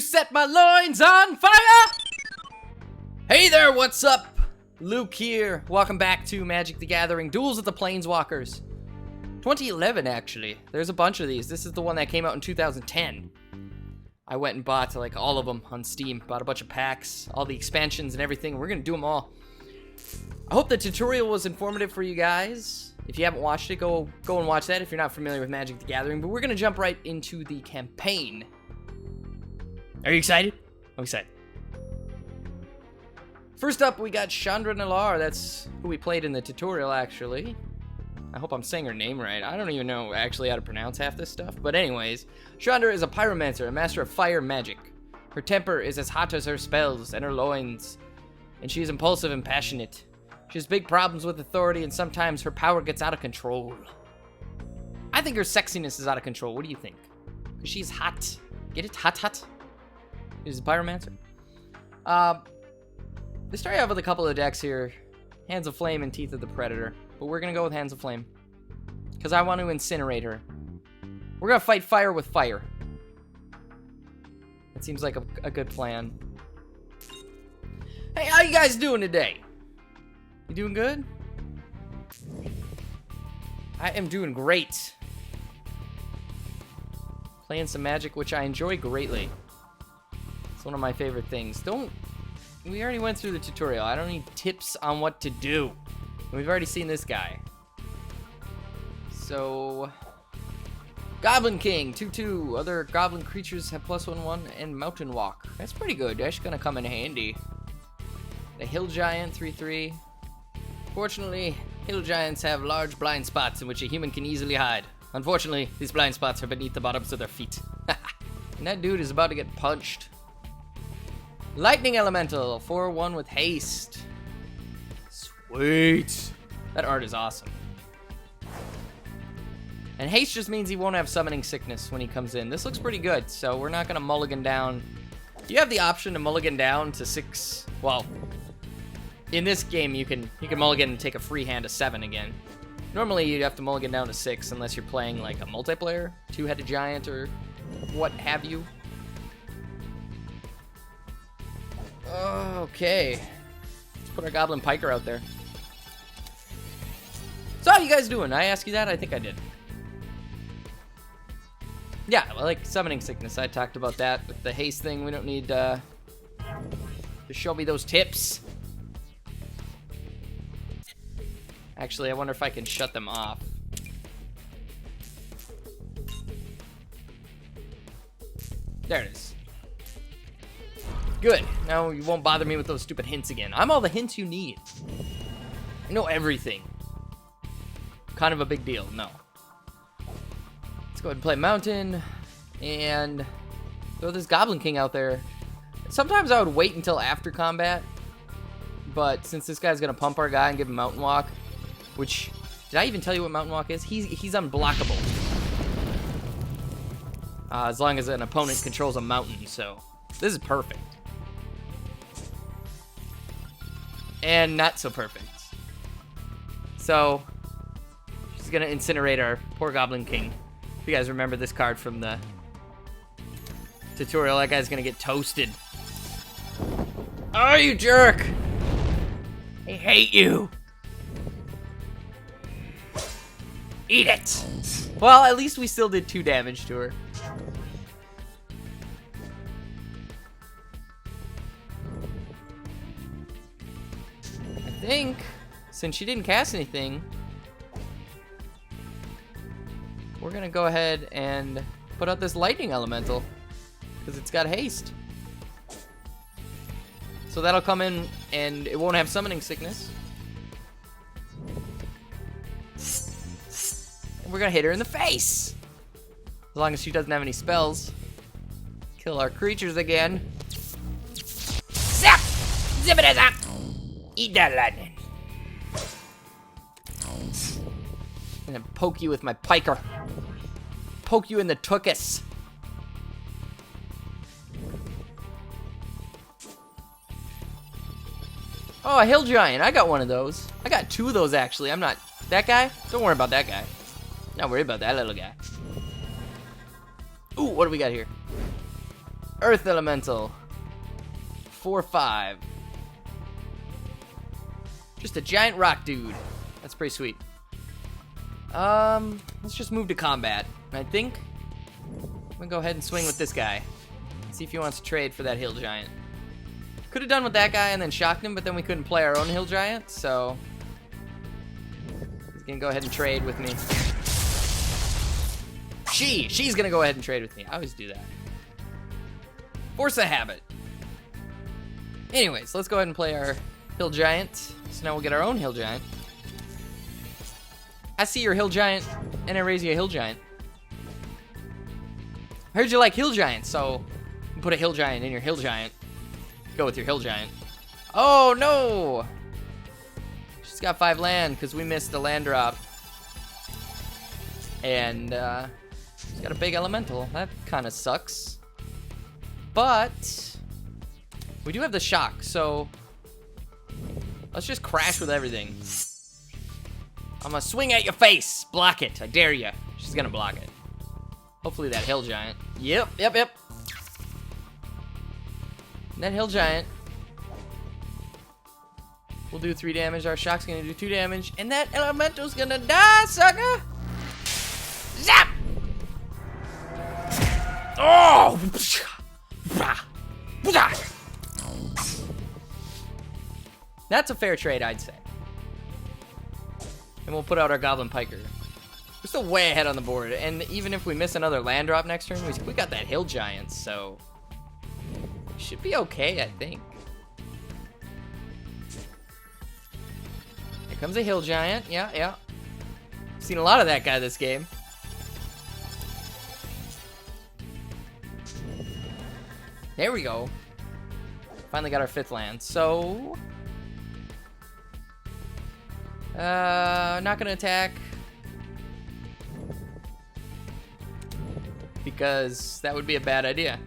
to set my loins on fire! Hey there, what's up? Luke here. Welcome back to Magic the Gathering Duels with the Planeswalkers. 2011, actually. There's a bunch of these. This is the one that came out in 2010. I went and bought like all of them on Steam. Bought a bunch of packs, all the expansions and everything. We're gonna do them all. I hope the tutorial was informative for you guys. If you haven't watched it, go and watch that if you're not familiar with Magic the Gathering. But we're gonna jump right into the campaign. Are you excited? I'm excited. First up, we got Chandra. That's who we played in the tutorial, actually. I hope I'm saying her name right. I don't even know actually how to pronounce half this stuff. But anyways, Chandra is a pyromancer, a master of fire magic. Her temper is as hot as her spells and her loins. And she is impulsive and passionate. She has big problems with authority, and sometimes her power gets out of control. I think her sexiness is out of control. What do you think? Because she's hot. Get it? Hot, hot. She's a pyromancer. They start out with a couple of decks here. Hands of Flame and Teeth of the Predator. But we're going to go with Hands of Flame. Because I want to incinerate her. We're going to fight fire with fire. That seems like a good plan. Hey, how you guys doing today? You doing good? I am doing great. Playing some Magic, which I enjoy greatly. It's one of my favorite things. We already went through the tutorial. I don't need tips on what to do. We've already seen this guy. So, Goblin King, 2/2. Other goblin creatures have +1/1 and Mountain Walk. That's pretty good. That's gonna come in handy. The Hill Giant, 3/3. Fortunately, hill giants have large blind spots in which a human can easily hide. Unfortunately, these blind spots are beneath the bottoms of their feet. And that dude is about to get punched. Lightning Elemental, 4/1 with haste. Sweet. That art is awesome. And haste just means he won't have summoning sickness when he comes in. This looks pretty good, so we're not going to mulligan down. You have the option to mulligan down to 6. Well, in this game, you can mulligan and take a free hand to 7 again. Normally, you'd have to mulligan down to 6 unless you're playing like a multiplayer, two-headed giant, or what have you. Okay. Let's put our Goblin Piker out there. So how you guys doing? I asked you that? I think I did. Yeah, well, like summoning sickness. I talked about that with the haste thing. We don't need to show me those tips. Actually, I wonder if I can shut them off. There it is. Good. Now you won't bother me with those stupid hints again. I'm all the hints you need. I know everything. Kind of a big deal. No. Let's go ahead and play Mountain. And throw this Goblin King out there. Sometimes I would wait until after combat. But since this guy's going to pump our guy and give him Mountain Walk. Which, did I even tell you what Mountain Walk is? He's unblockable. As long as an opponent controls a mountain, so this is perfect. And not so perfect. So, she's gonna incinerate our poor Goblin King. If you guys remember this card from the tutorial, that guy's gonna get toasted. Oh, you jerk! I hate you! Eat it! Well, at least we still did 2 damage to her. I think, since she didn't cast anything, we're gonna go ahead and put out this Lightning Elemental, because it's got haste. So that'll come in, and it won't have summoning sickness. We're gonna hit her in the face. As long as she doesn't have any spells. Kill our creatures again. Zap! Zip it up! Eat that lightning. I'm gonna poke you with my piker. Poke you in the tuchus. Oh, a hill giant. I got one of those. I got 2 of those actually. I'm not. That guy? Don't worry about that guy. Not worried about that little guy. Ooh, what do we got here? Earth Elemental. 4/5. Just a giant rock dude. That's pretty sweet. Let's just move to combat. I think I'm gonna go ahead and swing with this guy. See if he wants to trade for that hill giant. Could have done with that guy and then shocked him, but then we couldn't play our own hill giant, so he's gonna go ahead and trade with me. She's gonna go ahead and trade with me. I always do that. Force a habit. Anyways, let's go ahead and play our hill giant. So now we'll get our own hill giant. I see your hill giant, and I raise you a hill giant. I heard you like hill giants, so put a hill giant in your hill giant. Go with your hill giant. Oh no! She's got 5 land because we missed the land drop. And she's got a big elemental. That kind of sucks. But we do have the shock, so let's just crash with everything. I'm gonna swing at your face. Block it. I dare you. She's gonna block it. Hopefully that hill giant. Yep. That hill giant will do 3 damage. Our shock's gonna do 2 damage. And that elemental's gonna die, sucker! Zap! Oh! That's a fair trade, I'd say. And we'll put out our Goblin Piker. We're still way ahead on the board, and even if we miss another land drop next turn, we got that hill giant, so we should be okay, I think. Here comes a hill giant. Yeah. Seen a lot of that guy this game. There we go. Finally got our 5th land, so not gonna attack because that would be a bad idea.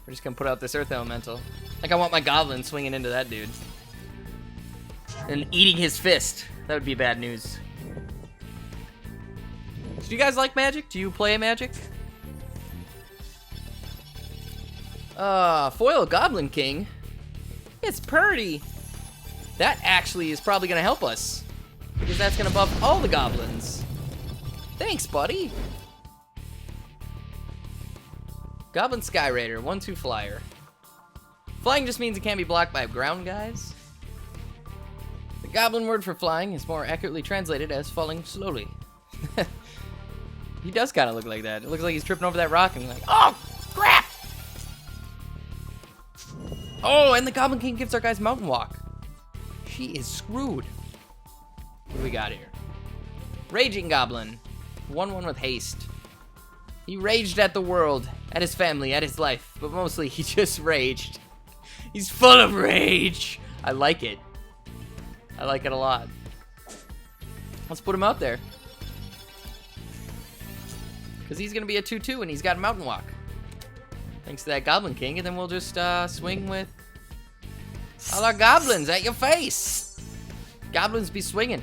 We're just gonna put out this Earth Elemental. Like, I want my goblin swinging into that dude and eating his fist. That would be bad news. So do you guys like Magic? Do you play Magic? Foil Goblin King. It's pretty. That actually is probably gonna help us, because that's gonna buff all the goblins. Thanks, buddy. Goblin Sky Raider, 1/2 flyer. Flying just means it can't be blocked by ground guys. The goblin word for flying is more accurately translated as falling slowly. He does kind of look like that. It looks like he's tripping over that rock and like, oh, crap! Oh, and the Goblin King gives our guys Mountain Walk. She is screwed. What do we got here? Raging Goblin. 1/1 with haste. He raged at the world, at his family, at his life, but mostly he just raged. He's full of rage. I like it. I like it a lot. Let's put him out there. Because he's going to be a 2/2 and he's got Mountain Walk. Thanks to that Goblin King, and then we'll just swing with all our goblins at your face. Goblins be swinging.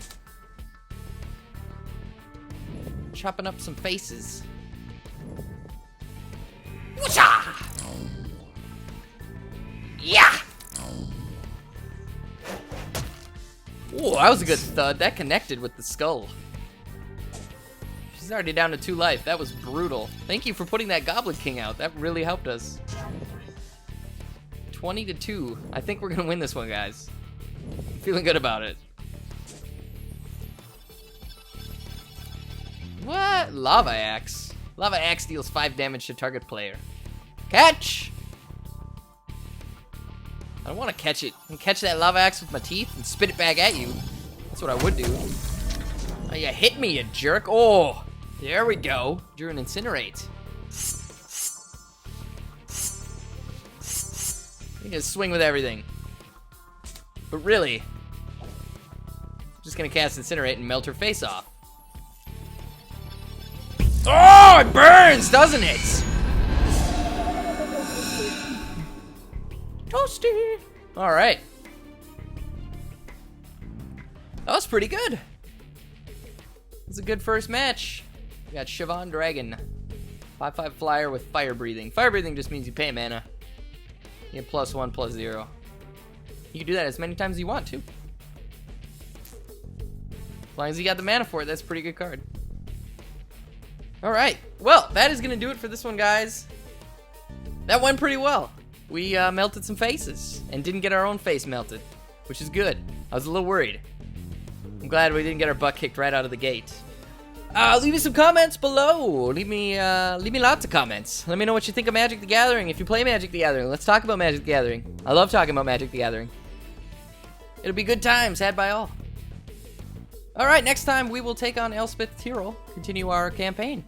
Chopping up some faces. Whoosha! Yeah! Ooh, that was a good thud. That connected with the skull. She's already down to 2 life. That was brutal. Thank you for putting that Goblin King out. That really helped us. 20-2. I think we're gonna win this one, guys. I'm feeling good about it. What? Lava Axe. Lava Axe deals 5 damage to target player. Catch! I don't want to catch it. I can catch that Lava Axe with my teeth and spit it back at you. That's what I would do. Oh, you hit me, you jerk. Oh, there we go. Drew an Incinerate. You just swing with everything. But really, I'm just going to cast Incinerate and melt her face off. Oh, it burns, doesn't it? Toasty. All right. That was pretty good. It was a good first match. We got Siobhan Dragon. 5/5 flyer with fire breathing. Fire breathing just means you pay mana. You get +1/+0. You can do that as many times as you want, too. As long as you got the mana for it, that's a pretty good card. Alright, well, that is going to do it for this one, guys. That went pretty well. We melted some faces and didn't get our own face melted, which is good. I was a little worried. I'm glad we didn't get our butt kicked right out of the gate. Leave me some comments below. Leave me lots of comments. Let me know what you think of Magic the Gathering. If you play Magic the Gathering, let's talk about Magic the Gathering. I love talking about Magic the Gathering. It'll be good times, had by all. Alright, next time we will take on Elspeth Tyrrell, continue our campaign.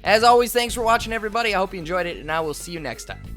As always, thanks for watching, everybody. I hope you enjoyed it, and I will see you next time.